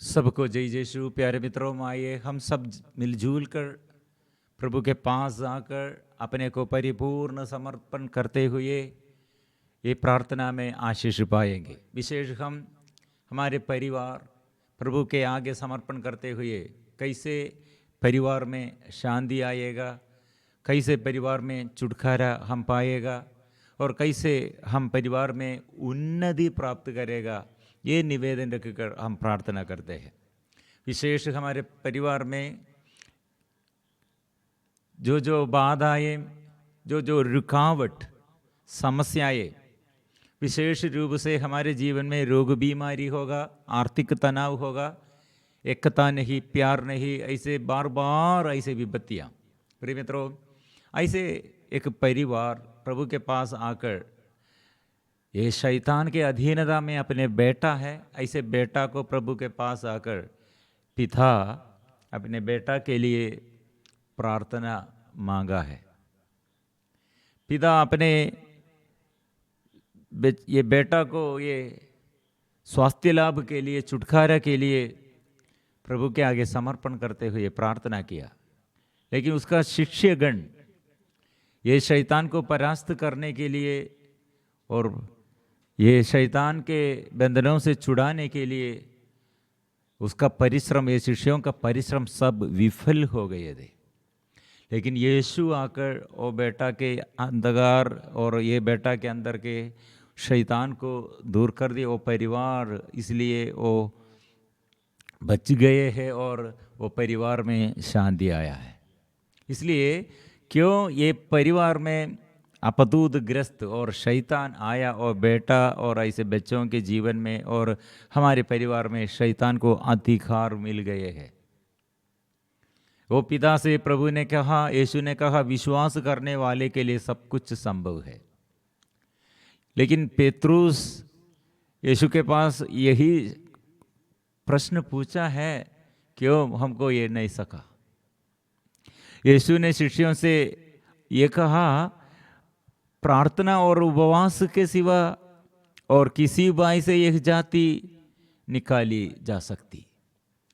सबको जय यीशु। प्यारे मित्रों, आइए हम सब मिलजुल कर प्रभु के पास आकर अपने को परिपूर्ण समर्पण करते हुए ये प्रार्थना में आशीष पाएंगे। विशेष हम हमारे परिवार प्रभु के आगे समर्पण करते हुए कैसे परिवार में शांति आएगा, कैसे परिवार में छुटकारा हम पाएगा और कैसे हम परिवार में उन्नति प्राप्त करेगा, ये निवेदन रखकर हम प्रार्थना करते हैं। विशेष हमारे परिवार में जो बाधाएं, जो रुकावट, समस्याएं, विशेष रूप से हमारे जीवन में रोग बीमारी होगा, आर्थिक तनाव होगा, एकता नहीं, प्यार नहीं, ऐसे बार बार ऐसे विपत्तियाँ। प्रिय मित्रों, ऐसे एक परिवार प्रभु के पास आकर ये शैतान के अधीनता में अपने बेटा है, ऐसे बेटा को प्रभु के पास आकर पिता अपने बेटा के लिए प्रार्थना मांगा है। पिता अपने ये बेटा को ये स्वास्थ्य लाभ के लिए, छुटकारा के लिए प्रभु के आगे समर्पण करते हुए प्रार्थना किया। लेकिन उसका शिष्यगण ये शैतान को परास्त करने के लिए और ये शैतान के बंधनों से छुड़ाने के लिए उसका परिश्रम, ये शिष्यों का परिश्रम सब विफल हो गए थे। लेकिन यीशु आकर वो बेटा के अंधकार और ये बेटा के अंदर के शैतान को दूर कर दिया। वो परिवार इसलिए वो बच गए हैं और वो परिवार में शांति आया है। इसलिए क्यों ये परिवार में अपतूत ग्रस्त और शैतान आया और बेटा और ऐसे बच्चों के जीवन में और हमारे परिवार में शैतान को अधिकार मिल गए हैं। वो पिता से प्रभु ने कहा, यीशु ने कहा, विश्वास करने वाले के लिए सब कुछ संभव है। लेकिन पेत्रुस यीशु के पास यही प्रश्न पूछा है, क्यों हमको ये नहीं सका। यीशु ने शिष्यों से ये कहा, प्रार्थना और उपवास के सिवा और किसी उपाय से यह जाति निकाली जा सकती।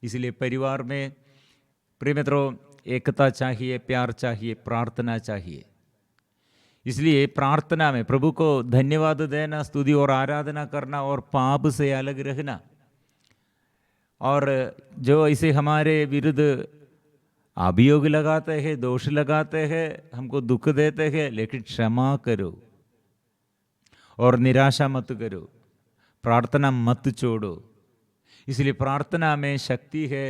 इसलिए परिवार में प्रिय मित्रों एकता चाहिए, प्यार चाहिए, प्रार्थना चाहिए। इसलिए प्रार्थना में प्रभु को धन्यवाद देना, स्तुति और आराधना करना और पाप से अलग रहना, और जो ऐसे हमारे विरुद्ध अभियोग लगाते हैं, दोष लगाते हैं, हमको दुख देते हैं, लेकिन क्षमा करो और निराशा मत करो, प्रार्थना मत छोड़ो। इसलिए प्रार्थना में शक्ति है,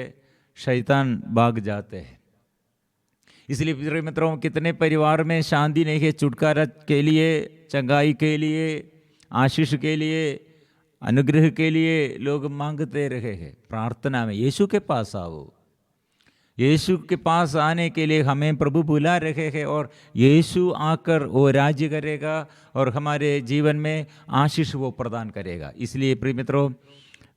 शैतान भाग जाते हैं। इसलिए प्रिय मित्रों, कितने परिवार में शांति नहीं है, छुटकारा के लिए, चंगाई के लिए, आशीष के लिए, अनुग्रह के लिए लोग मांगते रहे हैं। प्रार्थना में यीशु के पास आओ। यीशु के पास आने के लिए हमें प्रभु बुला रहे हैं और यीशु आकर वो राज्य करेगा और हमारे जीवन में आशीष वो प्रदान करेगा। इसलिए प्रिय मित्रों,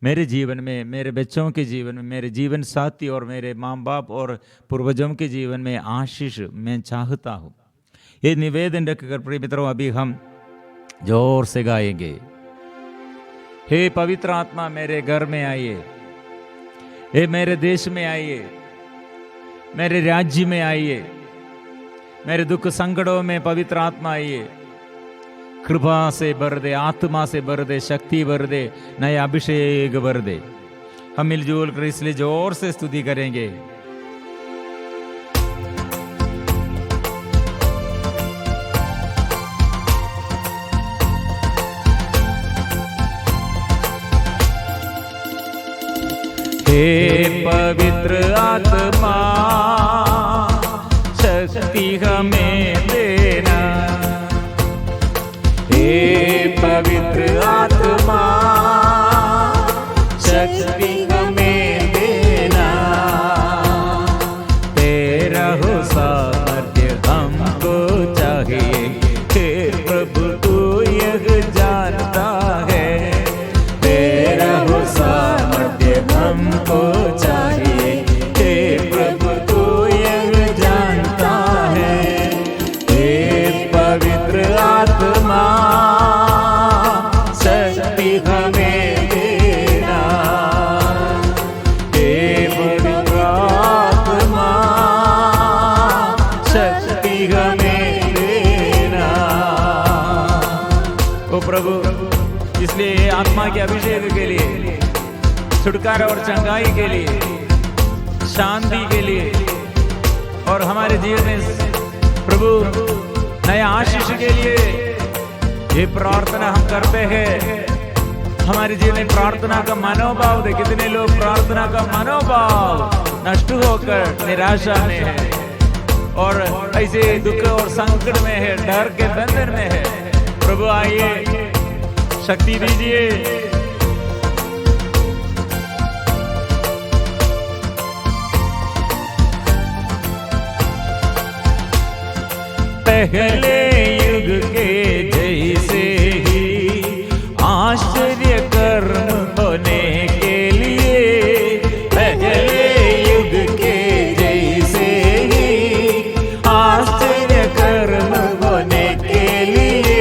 मेरे जीवन में, मेरे बच्चों के जीवन में, मेरे जीवन साथी और मेरे माँ बाप और पूर्वजों के जीवन में आशीष मैं चाहता हूँ। ये निवेदन रखकर प्रिय मित्रों अभी हम जोर से गाएंगे, हे पवित्र आत्मा मेरे घर में आइए, हे मेरे देश में आइए, मेरे राज्य में आइए, मेरे दुख संकटों में पवित्र आत्मा आइए, कृपा से भर दे, आत्मा से भर दे, शक्ति भर दे, नया अभिषेक भर दे। हम मिलजुल कर इसलिए जोर से स्तुति करेंगे। हे पवित्र आत्मा शक्ति हमें देना, हे पवित्र आत्मा शक्ति हमें देना, तेरा हो सामर्थ्य हमको चाहिए, हे प्रभु तू यह जानता है, तेरा हो सामर्थ्य हमको चाहिए, हे प्रभु तू यह जानता है, हे पवित्र आत्मा शक्ति हमें देना। अभिषेक के लिए, छुटकारा और चंगाई के लिए, शांति के लिए, और हमारे जीवन में प्रभु नया आशीष के लिए ये प्रार्थना हम करते हैं। हमारे जीवन में प्रार्थना का मनोभाव दे। कितने लोग प्रार्थना का मनोभाव नष्ट होकर निराशा में है और ऐसे दुख और संकट में है, डर के बंधन में है। प्रभु आइए, शक्ति दीजिए। पहले युग के जैसे ही आश्चर्य कर्म होने के लिए, पहले युग के जैसे ही आश्चर्य कर्म होने के लिए,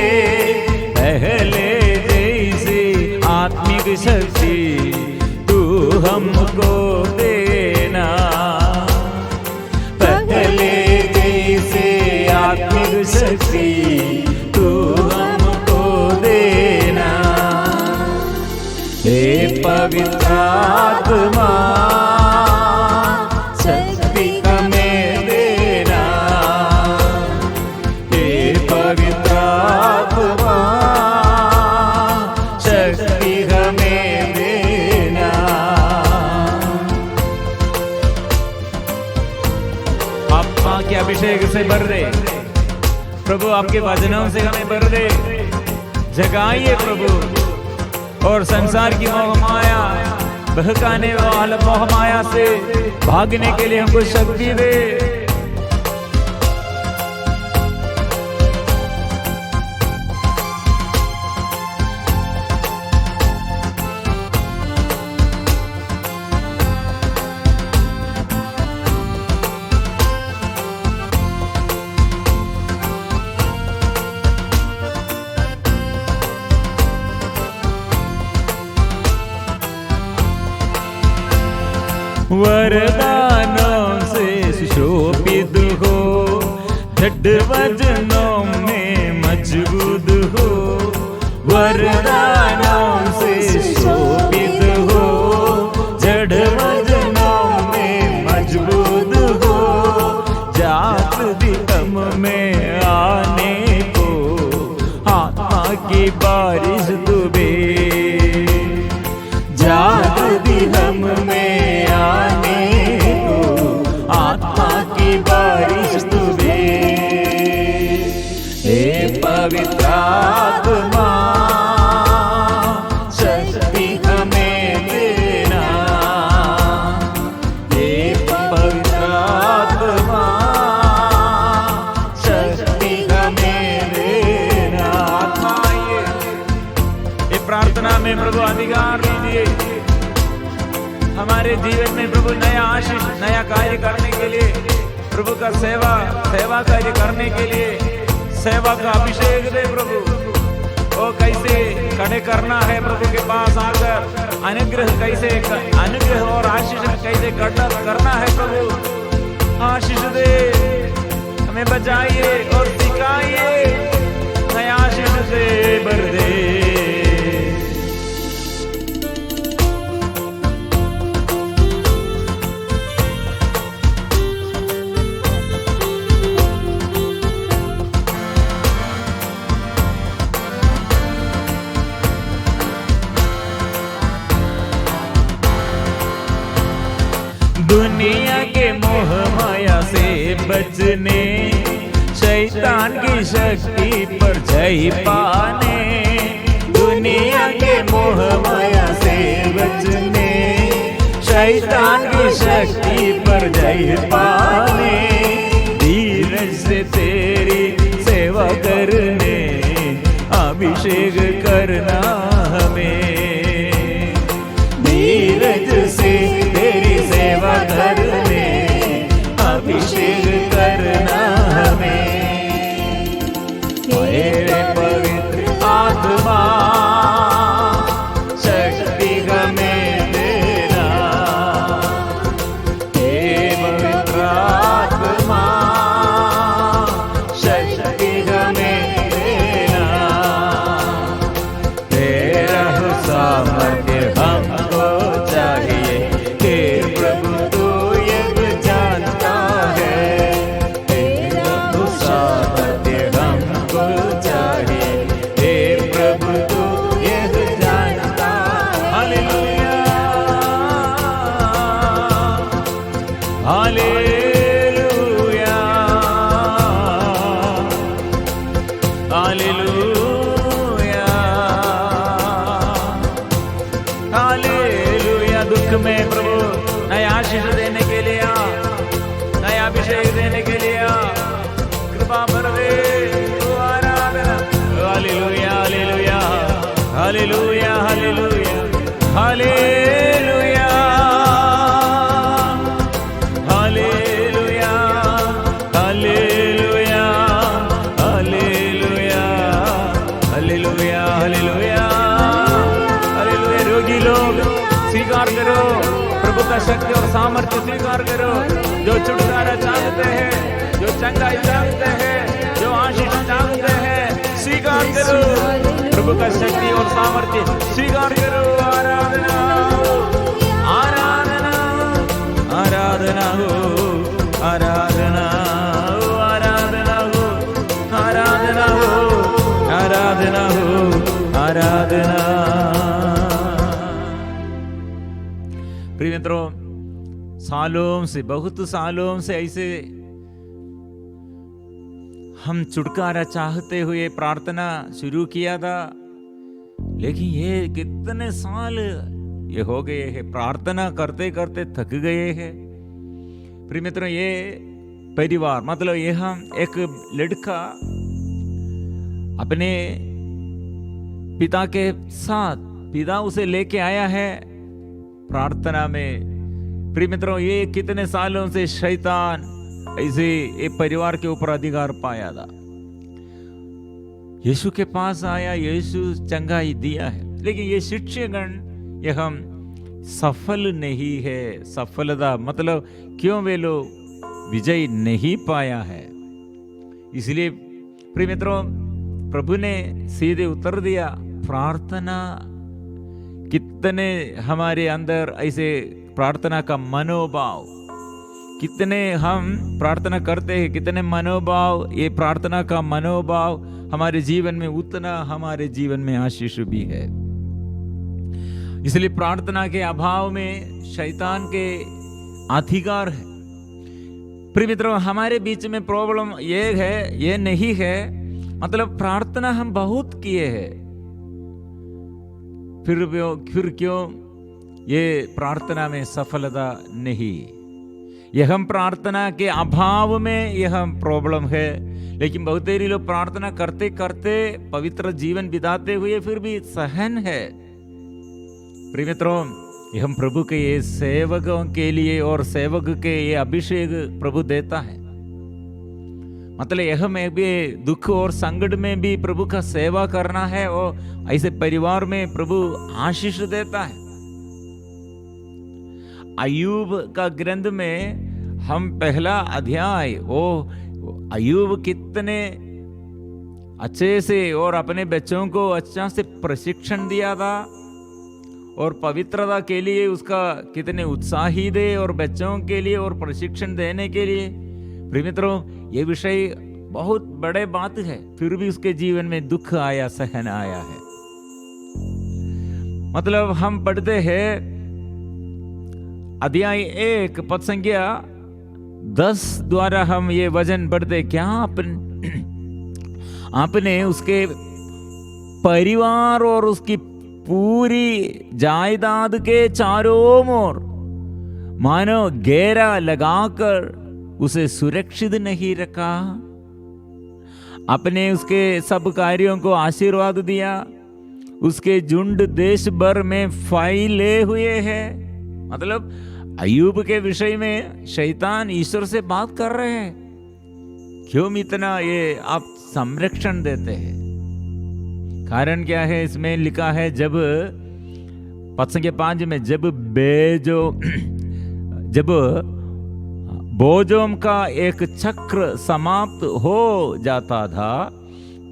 पहले जैसी आत्मिक शक्ति तू हमको देना, पहले जैसे आत्मिक शक्ति तू हमको देना। हे पवित्र आत्मा शक्ति हमें देना, हे पवित्र आत्मा शक्ति हमें देना। आत्मा के अभिषेक से भर दे प्रभु, आपके वचनों से हमें भर दे। जगाइए प्रभु, और संसार की मोह माया, बहकाने वाला मोह माया से भागने के लिए हमको शक्ति दे। वरदानों से सुशोभित हो, दृढ़ वचनों में मजबूत हो, वरदानों से सुशोभित हो, दृढ़ वचनों में मजबूत हो, जात दिगम में आने को आत्मा की बारिश दुबे, जात दिगम में बारिश तुझे। हे पवित्र आत्मा शक्ति हमें देना, हे पवित्र आत्मा शक्ति हमें देना। आत्मा आइए, ये प्रार्थना में प्रभु अधिकार दीजिए हमारे जीवन में प्रभु, नया आशीष, नया कार्य करने के लिए, प्रभु का सेवा कार्य करने के लिए सेवा का अभिषेक दे प्रभु। वो कैसे खड़े करना है प्रभु के पास आकर, अनुग्रह कैसे, अनुग्रह और आशीष कैसे करना है प्रभु। आशीष दे, हमें बचाइए और सिखाइए, नया आशीष से भर दे। दुनिया के मोह माया से बचने, शैतान की शक्ति पर जय पाने, दुनिया के मोह माया से बचने, शैतान की शक्ति पर जय पाने, धीरज से तेरी सेवा करने अभिषेक करना हमें, धीरज से तेरी सेवा करने अभिषेक करना हमें। मेरे पवित्र आत्मा शक्ति हमें देना, हे पवित्र आत्मा शक्ति हमें देना। तेरा सामर्थ्य दुख में प्रभु नया आशीष देने के लिए आ, नया अभिषेक देने के लिए आ, कृपा बरसे। आराधना। Hallelujah hallelujah hallelujah hallelujah hallelujah hallelujah hallelujah hallelujah hallelujah hallelujah hallelujah. रोगी लोग स्वीकार करो प्रभु का शक्ति और सामर्थ्य स्वीकार करो। जो छुटकारा चाहते हैं, जो चंगाई चाहते हैं, जो आशीष चाहते हैं, स्वीकार करो प्रभु का शक्ति और सामर्थ्य स्वीकार करो। आराधना आराधना आराधना हो आराधना हो आराधना हो आराधना हो आराधना हो आराधना। प्रिय मित्रों, सालों से, बहुत सालों से ऐसे हम छुटकारा चाहते हुए प्रार्थना शुरू किया था, लेकिन ये कितने साल ये हो गए हैं, प्रार्थना करते करते थक गए हैं। प्रिय मित्रों, ये परिवार मतलब यहाँ एक लड़का अपने पिता के साथ, पिता उसे लेके आया है प्रार्थना में। प्रिय मित्रों, ये कितने सालों से शैतान ऐसे एक परिवार के ऊपर अधिकार पाया था। यीशु के पास आया, यीशु चंगाई दिया है, लेकिन ये शिष्यगण ये हम सफल नहीं है। सफलता मतलब क्यों वे लोग विजय नहीं पाया है। इसलिए प्रिय मित्रों, प्रभु ने सीधे उत्तर दिया, प्रार्थना कितने हमारे अंदर ऐसे प्रार्थना का मनोभाव, कितने हम प्रार्थना करते हैं, कितने मनोभाव, ये प्रार्थना का मनोभाव हमारे जीवन में, उतना हमारे जीवन में आशीष भी है। इसलिए प्रार्थना के अभाव में शैतान के अधिकार है। प्रिय मित्रों, हमारे बीच में प्रॉब्लम ये है, ये नहीं है मतलब प्रार्थना हम बहुत किए हैं, फिर क्यों ये प्रार्थना में सफलता नहीं। यह हम प्रार्थना के अभाव में यह प्रॉब्लम है। लेकिन बहुत देरी लोग प्रार्थना करते करते पवित्र जीवन बिताते हुए फिर भी सहन है। प्रिय मित्रों, यह हम प्रभु के ये सेवकों के लिए और सेवक के ये अभिषेक प्रभु देता है। मतलब यह में भी दुख और संकट में भी प्रभु का सेवा करना है, और ऐसे परिवार में प्रभु आशीष देता है। अय्यूब का ग्रंथ में हम पहला अध्याय, वो अय्यूब कितने अच्छे से और अपने बच्चों को अच्छा से प्रशिक्षण दिया था, और पवित्रता के लिए उसका कितने उत्साही दे, और बच्चों के लिए और प्रशिक्षण देने के लिए। प्रिय मित्रों, ये विषय बहुत बड़े बात है, फिर भी उसके जीवन में दुख आया, सहन आया है। मतलब हम पढ़ते हैं अध्याय 1 पद संख्या 10 द्वारा हम ये वचन पढ़ते, क्या आपने उसके परिवार और उसकी पूरी जायदाद के चारों ओर मानो घेरा लगाकर उसे सुरक्षित नहीं रखा। अपने उसके सब कार्यों को आशीर्वाद दिया, उसके झुंड देश भर में फैले हुए हैं। मतलब अय्यूब के विषय में शैतान ईश्वर से बात कर रहे हैं, क्यों इतना ये आप संरक्षण देते हैं। कारण क्या है, इसमें लिखा है, जब पद संख्या 5 में जब बोजोम का एक चक्र समाप्त हो जाता था,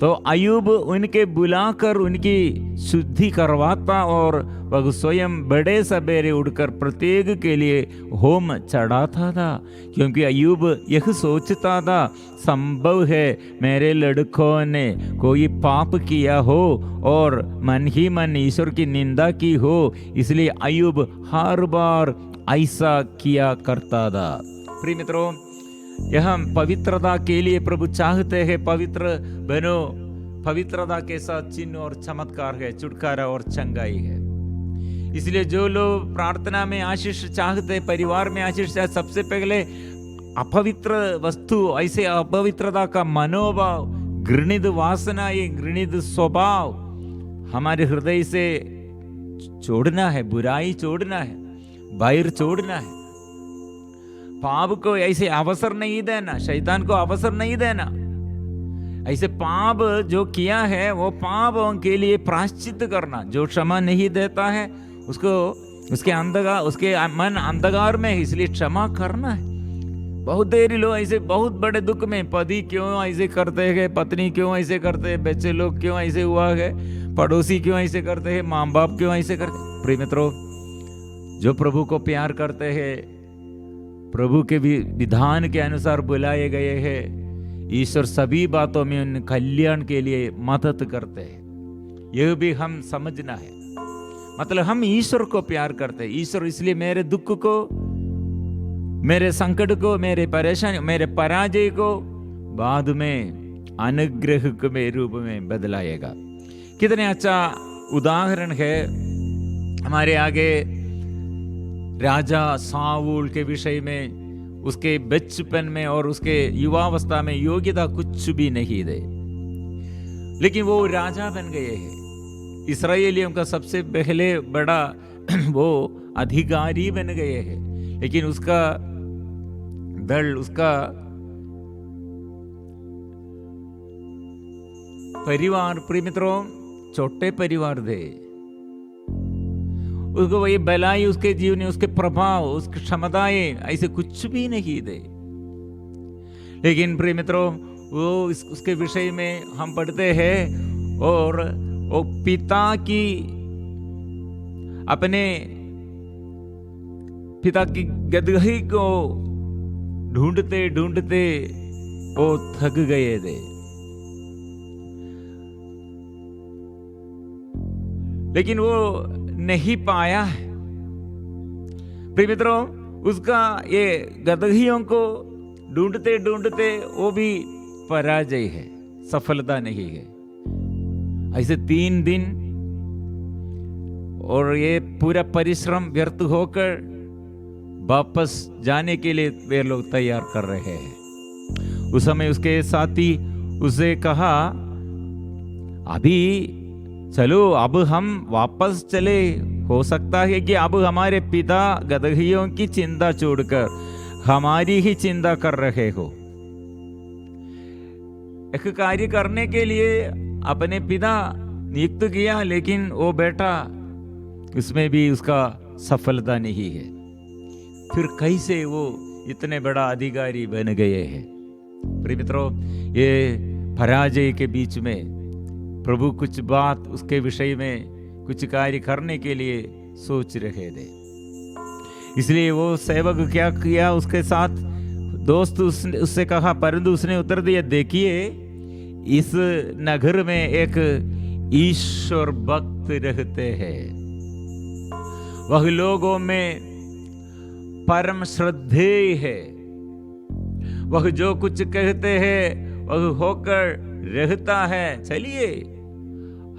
तो अय्यूब उनके बुलाकर उनकी शुद्धि करवाता, और वह स्वयं बड़े सवेरे उठकर प्रत्येक के लिए होम चढ़ाता था, क्योंकि अय्यूब यह सोचता था, संभव है मेरे लड़कों ने कोई पाप किया हो और मन ही मन ईश्वर की निंदा की हो, इसलिए अय्यूब हर बार ऐसा किया करता था। प्रिय मित्रों, यह पवित्रता के लिए प्रभु चाहते हैं, पवित्र बनो। पवित्रता के साथ चिन्ह और चमत्कार है, छुटकारा और चंगाई है। इसलिए जो लोग प्रार्थना में आशीष चाहते, परिवार में आशीष चाहते, सबसे पहले अपवित्र वस्तु, ऐसे अपवित्रता का मनोभाव, घृणित वासनाएं, घृणित स्वभाव हमारे हृदय से छोड़ना है, बुराई छोड़ना है, बैर छोड़ना है। पाप को ऐसे अवसर नहीं देना, शैतान को अवसर नहीं देना। ऐसे पाप जो किया है वो पापों के लिए प्रायश्चित करना। जो क्षमा नहीं देता है उसको, उसके मन अंधकार में है, इसलिए क्षमा करना है। बहुत देरी लोग ऐसे बहुत बड़े दुख में, पति क्यों ऐसे करते हैं, पत्नी क्यों ऐसे करते हैं, बच्चे लोग क्यों ऐसे हुआ है, पड़ोसी क्यों ऐसे करते हैं, माँ बाप क्यों ऐसे करते हैं। प्रिय मित्रों, जो प्रभु को प्यार करते हैं, प्रभु के विधान के अनुसार बुलाए गए हैं, ईश्वर सभी बातों में उन कल्याण के लिए मदद करते हैं। यह भी हम समझना है। मतलब हम ईश्वर को प्यार करते हैं। ईश्वर इसलिए मेरे दुख को, मेरे संकट को, मेरे परेशानी, मेरे पराजय को बाद में अनुग्रह के रूप में बदलाएगा। कितने अच्छा उदाहरण है हमारे आगे राजा साऊल के विषय में। उसके बचपन में और उसके युवावस्था में योग्यता कुछ भी नहीं दे, लेकिन वो राजा बन गए हैं। इस्राएलियों का सबसे पहले बड़ा वो अधिकारी बन गए हैं। लेकिन उसका दल, उसका परिवार, प्रिय मित्रों, छोटे परिवार थे। उसको वही भलाई, उसके जीवन में उसके प्रभाव, उसकी क्षमताएं ऐसे कुछ भी नहीं थे। लेकिन प्रिय मित्रों, वो उसके विषय में हम पढ़ते हैं, और वो पिता की, अपने पिता की गदही को ढूंढते ढूंढते वो थक गए थे। लेकिन वो नहीं पाया है। प्रिय मित्रों, उसका ये गदहियों को ढूंढते ढूंढते वो भी पराजय है, सफलता नहीं है। ऐसे 3 दिन और ये पूरा परिश्रम व्यर्थ होकर वापस जाने के लिए वे लोग तैयार कर रहे हैं। उस समय उसके साथी उसे कहा, अभी चलो, अब हम वापस चले। हो सकता है कि अब हमारे पिता गदहियों की चिंता छोड़कर हमारी ही चिंता कर रहे हो। एक कार्य करने के लिए अपने पिता नियुक्त किया, लेकिन वो बेटा, उसमें भी उसका सफलता नहीं है। फिर कैसे वो इतने बड़ा अधिकारी बन गए हैं। प्रिय मित्रों, ये पराजय के बीच में प्रभु कुछ बात उसके विषय में, कुछ कार्य करने के लिए सोच रहे थे। इसलिए वो सेवक क्या किया, उसके साथ दोस्त उससे कहा, परंतु उसने उत्तर दिया, देखिए, इस नगर में एक ईश्वर भक्त रहते हैं। वह लोगों में परम श्रद्धेय है। वह जो कुछ कहते हैं वह होकर रहता है। चलिए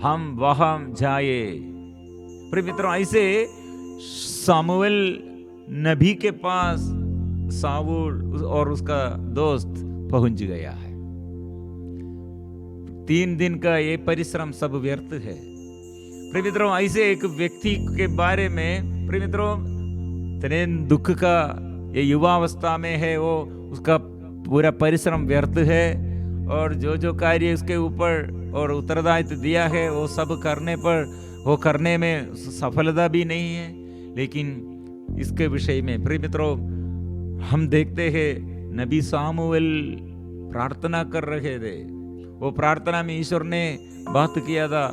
हम वहां जाए। प्रिय मित्रों, ऐसे सामुएल नबी के पास साऊल और उसका दोस्त पहुंच गया है। 3 दिन का ये परिश्रम सब व्यर्थ है। प्रिय मित्रों, ऐसे एक व्यक्ति के बारे में, प्रिय मित्रों, इतने दुख का ये युवावस्था में है, वो उसका पूरा परिश्रम व्यर्थ है। और जो कार्य उसके ऊपर और उत्तरदायित्व दिया है वो सब करने पर, वो करने में सफलता भी नहीं है। लेकिन इसके विषय में प्रिय मित्रों, हम देखते हैं नबी सामुएल प्रार्थना कर रहे थे। वो प्रार्थना में ईश्वर ने बात किया था,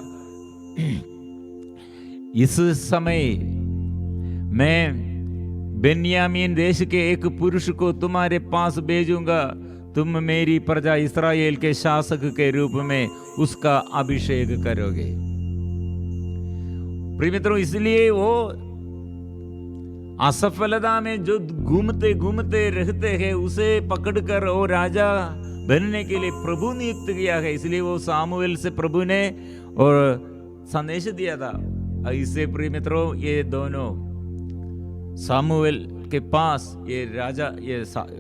इस समय मैं बेन्यामीन देश के एक पुरुष को तुम्हारे पास भेजूंगा, तुम मेरी प्रजा इस्राएल के शासक के रूप में उसका अभिषेक करोगे। प्रिय मित्रों, इसलिए वो असफलता में जो घूमते घूमते रहते हैं, उसे पकड़कर वो राजा बनने के लिए प्रभु नियुक्त किया है। इसलिए वो सामुएल से प्रभु ने और संदेश दिया था, ऐसे प्रिय मित्रों ये दोनों सामुएल के पास ये राजा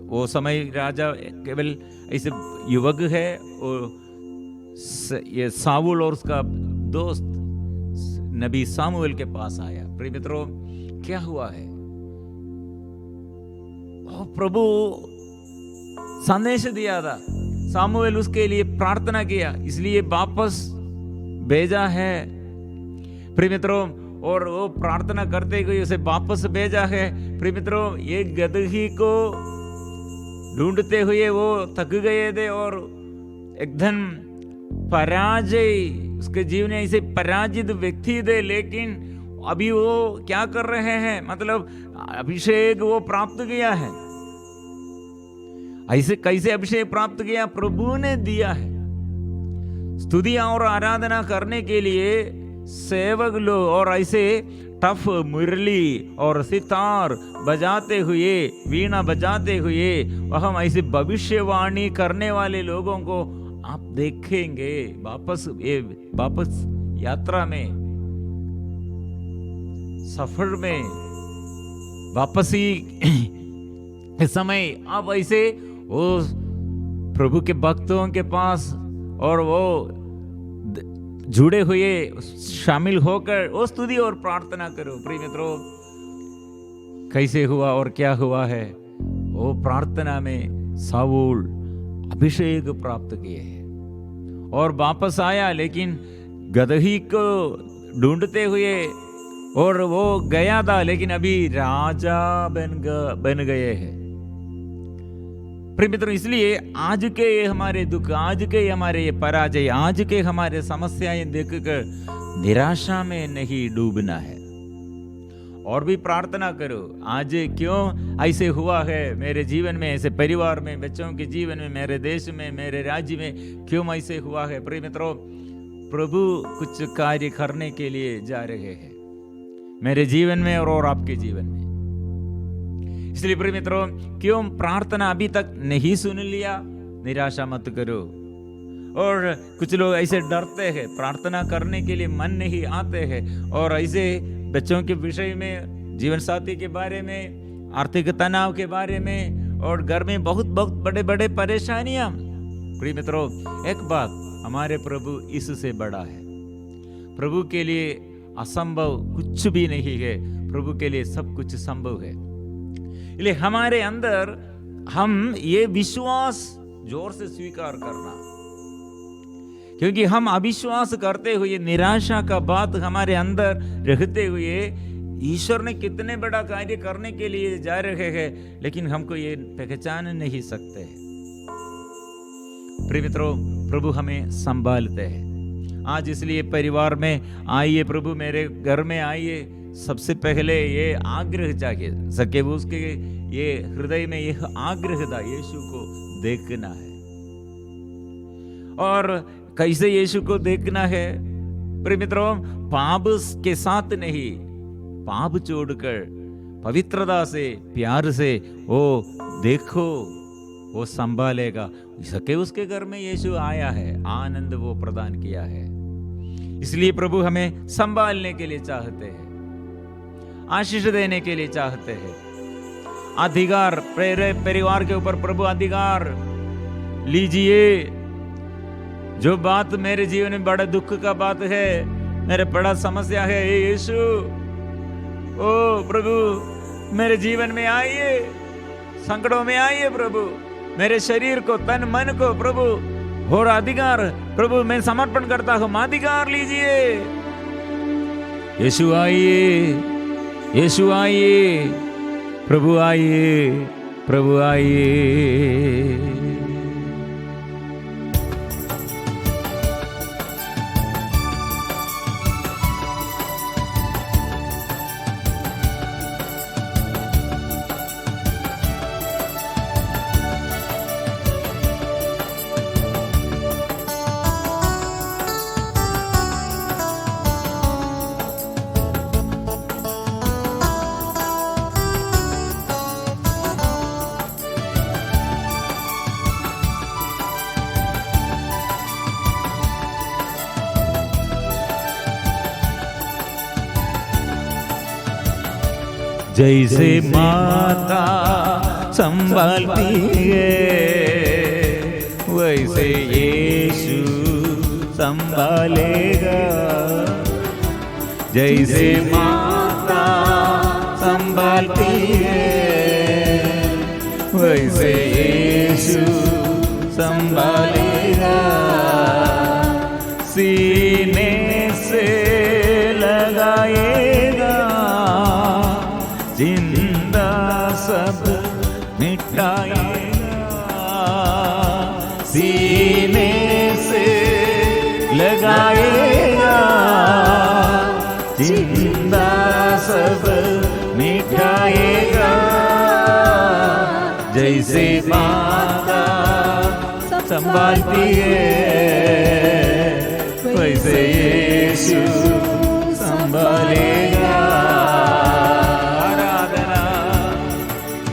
वो समय राजा केवल ऐसे युवक है और ये साउल और उसका दोस्त नबी सामुएल के पास आया। प्रिय मित्रों क्या हुआ है, प्रभु संदेश दिया था, सामुएल उसके लिए प्रार्थना किया, इसलिए वापस भेजा है प्रिय मित्रों, और वो प्रार्थना करते हुए उसे वापस भेजा है। प्रिय मित्रों ये गदही को ढूंढते हुए वो थक गए थे और एकदम पराजय, उसके जीवन में ऐसे पराजित व्यक्ति थे, लेकिन अभी वो क्या कर रहे हैं, मतलब अभिषेक वो प्राप्त किया है। ऐसे कैसे अभिषेक प्राप्त किया, प्रभु ने दिया है। स्तुतियां और आराधना करने के लिए सेवक लोग और ऐसे टफ मुरली और सितार बजाते हुए, वीणा बजाते हुए, हम ऐसे भविष्यवाणी करने वाले लोगों को आप देखेंगे वापस यात्रा में, सफर में, वापसी के समय आप ऐसे वो प्रभु के भक्तों के पास और वो जुड़े हुए शामिल होकर वो स्तुति और प्रार्थना करो। प्रिय मित्रों कैसे हुआ और क्या हुआ है, वो प्रार्थना में साउल अभिषेक प्राप्त किए हैं और वापस आया, लेकिन गदही को ढूंढते हुए, और वो गया था लेकिन अभी राजा बन गए हैं। प्रिय मित्रों इसलिए आज के हमारे दुख, आज के हमारे ये पराजय, आज के हमारे समस्याएं देखकर निराशा में नहीं डूबना है, और भी प्रार्थना करो। आज क्यों ऐसे हुआ है मेरे जीवन में, ऐसे परिवार में, बच्चों के जीवन में, मेरे देश में, मेरे राज्य में क्यों ऐसे हुआ है। प्रिय मित्रों प्रभु कुछ कार्य करने के लिए जा रहे हैं मेरे जीवन में और आपके जीवन में। इसलिए प्रिय मित्रों क्यों प्रार्थना अभी तक नहीं सुन लिया, निराशा मत करो। और कुछ लोग ऐसे डरते हैं, प्रार्थना करने के लिए मन नहीं आते हैं, और ऐसे बच्चों के विषय में, जीवन साथी के बारे में, आर्थिक तनाव के बारे में, और घर में बहुत बड़े बड़े परेशानियां। प्रिय मित्रों एक बात, हमारे प्रभु इससे बड़ा है। प्रभु के लिए असंभव कुछ भी नहीं है, प्रभु के लिए सब कुछ संभव है। इसलिए हमारे अंदर हम ये विश्वास जोर से स्वीकार करना, क्योंकि हम अविश्वास करते हुए, निराशा का बात हमारे अंदर रहते हुए, ईश्वर ने कितने बड़ा कार्य करने के लिए जा रहे हैं, लेकिन हमको ये पहचान नहीं सकते। प्रिय मित्रों प्रभु हमें संभालते हैं। आज इसलिए परिवार में आइए, प्रभु मेरे घर में आइए, सबसे पहले ये आग्रह चाहिए सके, उसके ये हृदय में यह आग्रह था, यीशु को देखना है। और कैसे यीशु को देखना है प्रिय मित्रों, पाप के साथ नहीं, पाप छोड़कर पवित्रता से, प्यार से वो देखो, वो संभालेगा। सके उसके घर में यीशु आया है, आनंद वो प्रदान किया है। इसलिए प्रभु हमें संभालने के लिए चाहते हैं, आशीष देने के लिए चाहते हैं। अधिकार परिवार के ऊपर प्रभु अधिकार लीजिए। जो बात मेरे जीवन में बड़ा दुख का बात है, मेरे बड़ा समस्या है, यीशु ओ प्रभु मेरे जीवन में आइए, संकटों में आइए प्रभु, मेरे शरीर को, तन मन को प्रभु और अधिकार प्रभु मैं समर्पण करता हूं, अधिकार लीजिए। यीशु आइए, यीशु आइए, प्रभु आइए, प्रभु आइए। जैसे माता संभालती है वैसे यीशु संभालेगा। जैसे माता संभालती है वैसे यीशु संभालेगा। सीने से लगाएगा जिंदा सब मिटाएगा। सीने से लगाएगा जिंदा सब मिटाएगा। जैसे माता संभालती है वैसे यीशु संभालेगा। आराधना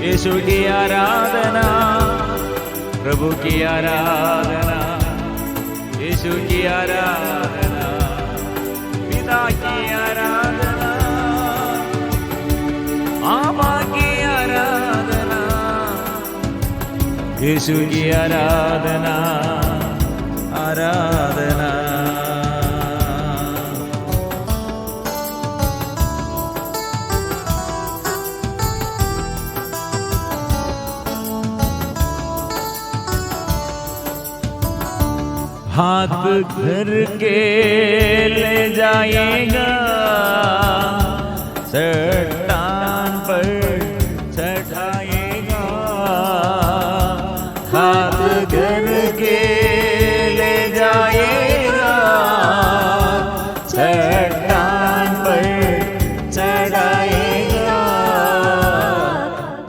यीशु की आराधना, प्रभु की आराधना, यीशु की आराधना, पिता की आराधना, आमा की आराधना, यीशु की आराधना, आराधना। हाथ धर के ले जाएगा चट्टान पर चढ़ाएगा। हाथ धर के ले जाएगा चट्टान पर चढ़ाएगा।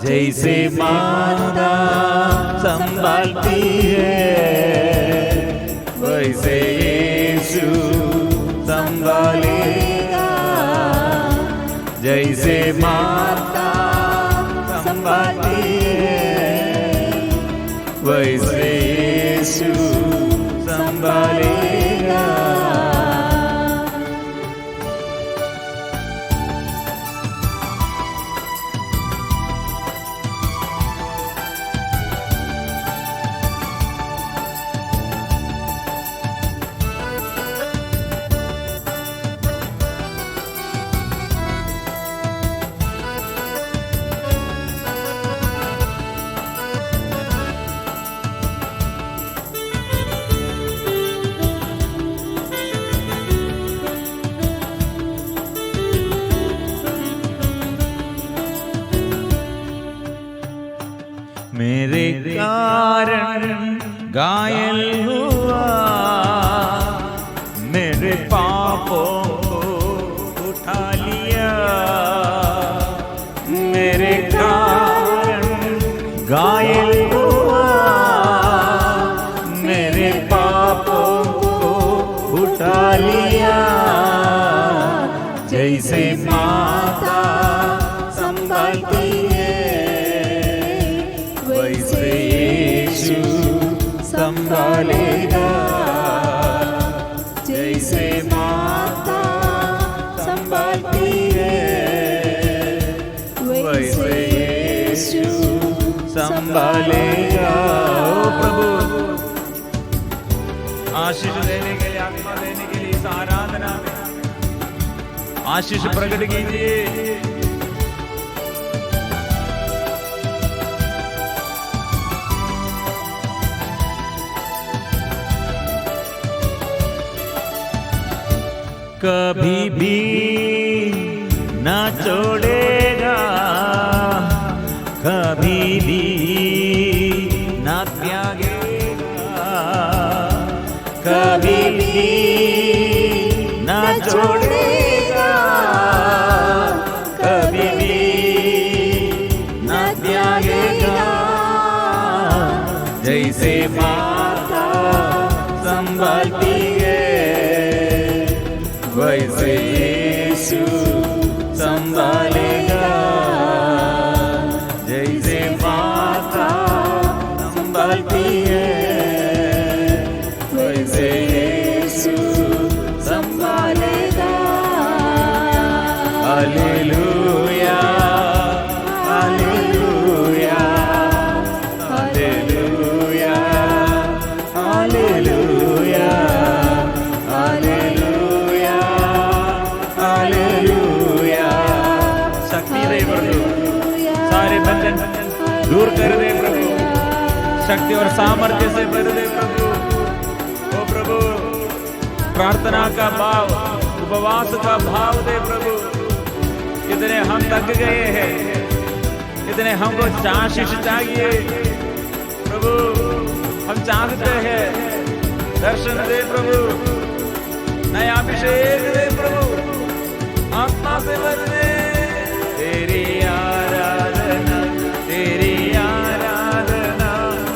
जैसे माता संभालती है वैसे यीशु संभालेगा। जैसे माता संभालती है वैसे यीशु संभालेगा। मेरे कारण घायल हुआ, मेरे पापों को उठा लिया। मेरे कारण घायल हुआ, मेरे पापों को उठा लिया। जैसे माता संभालती है वैसे यीशु संभालेगा। जैसे माता संभालती है वैसे यीशु संभालेगा। ओ प्रभु, आशीष देने के लिए, आत्मा देने के लिए इस आराधना में आशीष प्रकट कीजिए। कभी भी ना छोड़ेगा, कभी भी ना त्यागेगा, कभी भी ना छोड़ेगा, कभी भी ना त्यागेगा। जैसे माता संभालती है वैसे यीशु संभालेगा। जैसे माता संभालती है वैसे यीशु संभालेगा। हालेलुया, सारे बंधन दूर कर दे प्रभु, शक्ति और सामर्थ्य से भर दे प्रभु। ओ प्रभु, प्रार्थना का भाव, उपवास का भाव दे प्रभु। कितने हम थक गए हैं, कितने हमको आशीष चाहिए प्रभु। हम चाहते हैं दर्शन दे प्रभु, नया अभिषेक दे प्रभु, आत्मा से भर दे। तेरी आराधना, तेरी आराधना,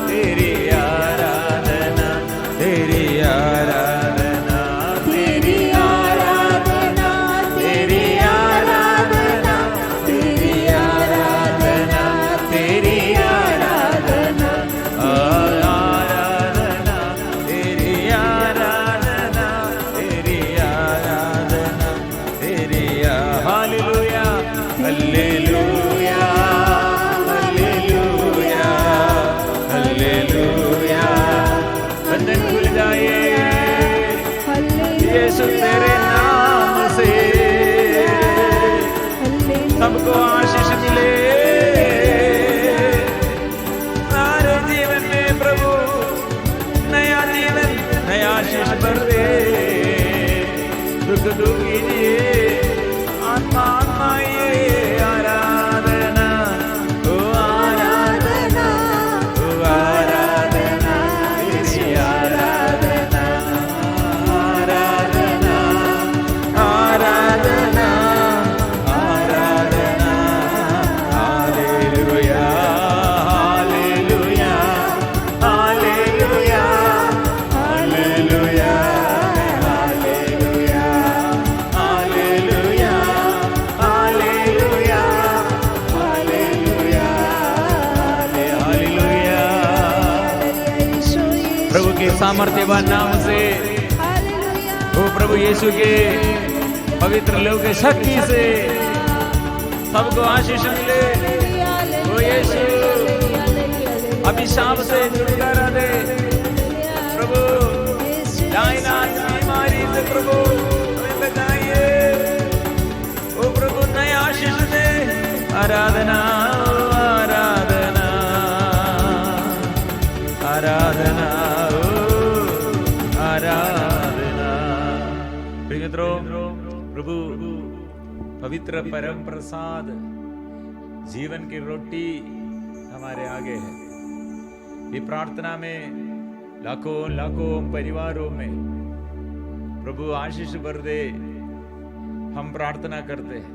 तेरी आराधना, तेरी आराधना, तेरी आराधना, तेरी आराधना, तेरी आराधना, तेरी आराधना, आराधना, तेरी आराधना, तेरी आराधना, तेरी हालेलुया, हालेलुया, हालेलुया, हालेलुया। बंधन खुल जाए यीशु तेरे नाम से, सबको आशीष मिले सारे जीवन में प्रभु। नया जीवन, नया आशीष भर दे। दुख दुख कीजिए, आत्मा आत्मा ये आराधना, ओ आराधना, ओ आराधना, तेरी आराधना, आराधना, आराधना, आराधना। Hallelujah, hallelujah, hallelujah, hallelujah, hallelujah, hallelujah, hallelujah, hallelujah, hallelujah. प्रभु के सामर्थ्यवान नाम से, ओ प्रभु यीशु के पवित्र लोक के शक्ति से सबको आशीष मिले। ओ यीशु, अभिशाप से छुटकारा दे प्रभु। लाइलाज बीमारी से प्रभु हमें बचाइए। ओ प्रभु, नया आशीष दे। आराधना, आराधना, आराधना, आराधना। प्रिय मित्रों, प्रभु पवित्र परम प्रसाद जीवन की रोटी हमारे आगे है। ये प्रार्थना में लाखों लाखों परिवारों में प्रभु आशीष भर दे। हम प्रार्थना करते हैं।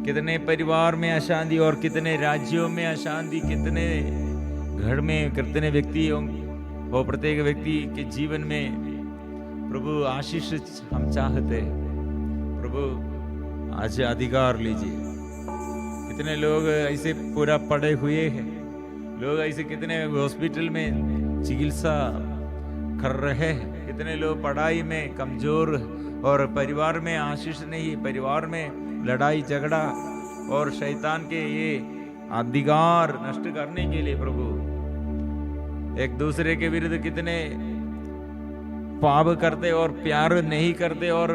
कितने परिवार में अशांति और कितने राज्यों में अशांति, कितने घर में, कितने व्यक्तियों और प्रत्येक व्यक्ति के जीवन में प्रभु आशीष हम चाहते हैं। प्रभु आज अधिकार लीजिए। कितने लोग ऐसे पूरा पड़े हुए हैं, लोग ऐसे कितने हॉस्पिटल में चिकित्सा कर रहे हैं, कितने लोग पढ़ाई में कमजोर और परिवार में आशीष नहीं, परिवार में लड़ाई झगड़ा और शैतान के ये अधिकार नष्ट करने के लिए प्रभु एक दूसरे के विरुद्ध कितने पाप करते और प्यार नहीं करते और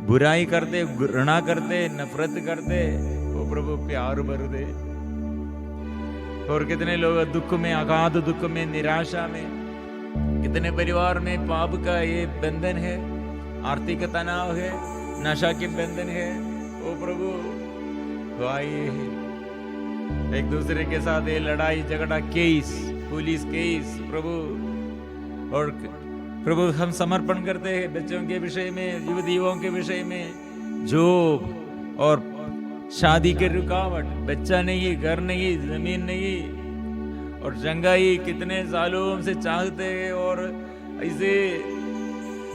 बुराई करते, घृणा करते, नफरत करते। वो प्रभु प्यार भर दे। और कितने लोग दुख में, अगाध दुख में, निराशा में, कितने परिवार में पाप का ये बंधन है, आर्थिक तनाव है, नशा के बंधन है। ओ प्रभु आइए, एक दूसरे के साथ ये लड़ाई झगड़ा, केस, पुलिस केस प्रभु। और प्रभु हम समर्पण करते हैं बच्चों के विषय में, युवतियों के विषय में, जॉब और शादी के रुकावट, बच्चा नहीं, घर नहीं, जमीन नहीं और जंगाई कितने सालों से चाहते हैं और ऐसे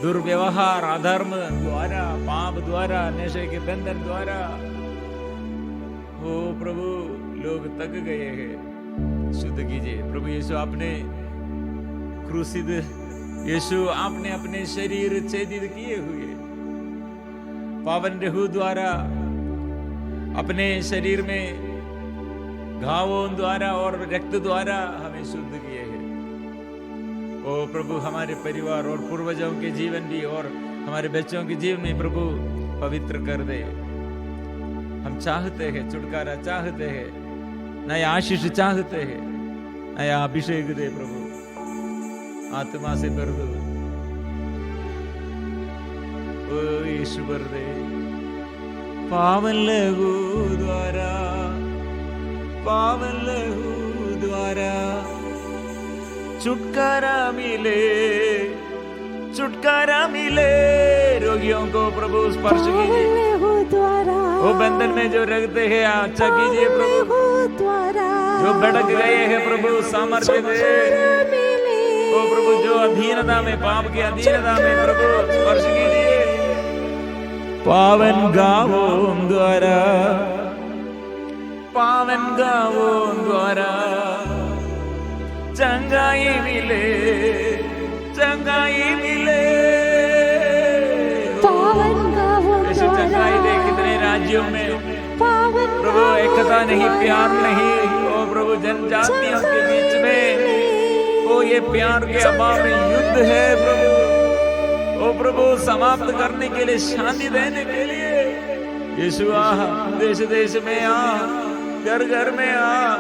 दुर्व्यवहार, अधर्म द्वारा, पाप द्वारा, नशे के बंधन द्वारा हो प्रभु लोग थक गए हैं। शुद्ध कीजिए प्रभु यीशु। आपने क्रूसिद यीशु, आपने अपने शरीर छेदित किए हुए पावन लहू द्वारा अपने शरीर में घावों द्वारा और रक्त द्वारा हमें शुद्ध किए हैं। ओ प्रभु हमारे परिवार और पूर्वजों के जीवन भी और हमारे बच्चों के जीवन में प्रभु पवित्र कर दे। हम चाहते हैं छुटकारा, चाहते हैं नया आशीष चाहते हैं, नया अभिषेक दे प्रभु, आत्मा से भर दो ओ यीशु, भर दे। पावन लहू द्वारा, पावन लहू द्वारा छुटकारा मिले, छुटकारा मिले। रोगियों को प्रभु स्पर्श कीजिए, वो बंधन में जो रखते हैं अच्छा कीजिए प्रभु, जो भटक गए हैं प्रभु सामर्थ्य दे। ओ प्रभु जो अधीनता में, पाप की अधीनता में प्रभु स्पर्श कीजिए। पावन गावों द्वारा, पावन गावों द्वारा चंगाई मिले, चंगाई मिले। पावन गावों द्वारा चंगाई दे कितने राज्यों में प्रभु एकता नहीं, प्यार नहीं। ओ प्रभु जनजातियों के बीच में ओ ये प्यार के अभाव में युद्ध है प्रभु। ओ प्रभु समाप्त करने के लिए, शांति देने के लिए यीशु आ, देश देश में आ, घर घर में आ,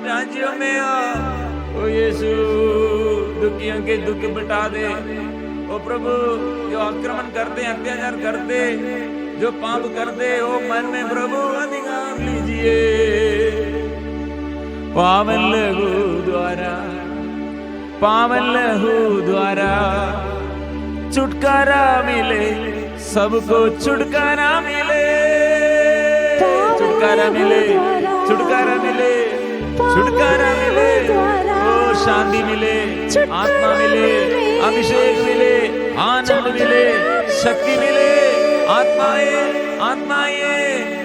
राज्यों में आ। ओ यीशु दुखियों के दुख मिटा दे। ओ प्रभु जो आक्रमण करते, अत्याचार करते, जो पाप करते, ओ मन में प्रभु अधिकार लीजिए। पावन लहू द्वारा, पावन लहू द्वारा छुटकारा मिले, सबको छुटकारा मिले, छुटकारा मिले, छुटकारा मिले, छुटकारा मिले। ओ शांति मिले, आत्मा मिले, अभिषेक मिले, आनंद मिले, शक्ति मिले। आत्माए, आत्माए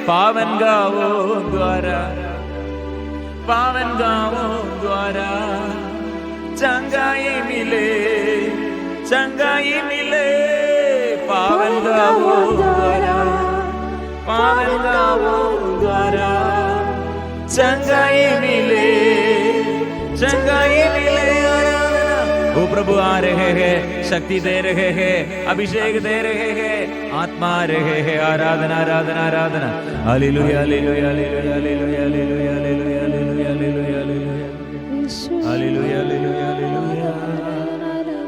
पावन गावों द्वारा, पावन गावों द्वारा चंगाई मिले, चंगाई मिले। पावन गावों द्वारा, पावन गावों द्वारा चंगाई मिले, चंगाई मिले। वो प्रभु आ रहे हैं, शक्ति दे रहे हैं, अभिषेक दे रहे हैं, आत्मा आ रहे हैं। आराधना, आराधना, आराधना। Hallelujah, hallelujah, hallelujah, hallelujah, hallelujah, hallelujah, hallelujah, hallelujah, hallelujah, hallelujah,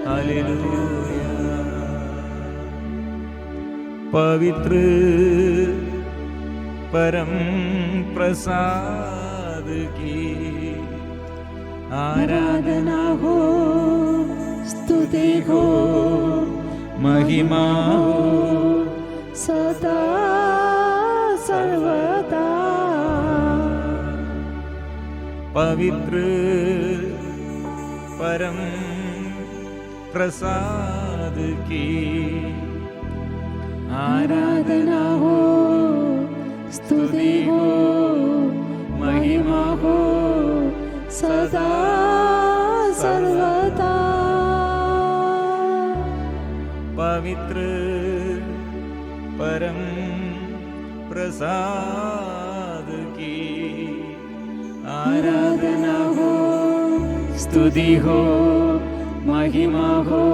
hallelujah. पवित्र परम प्रसाद की आराधना हो, स्तुति हो, महिमा हो सदा सर्वदा। पवित्र परम प्रसाद की आराधना हो, स्तुति हो, महिमा हो सदा सर्वदा। पवित्र परम प्रसाद की आराधना हो, स्तुति हो, महिमा हो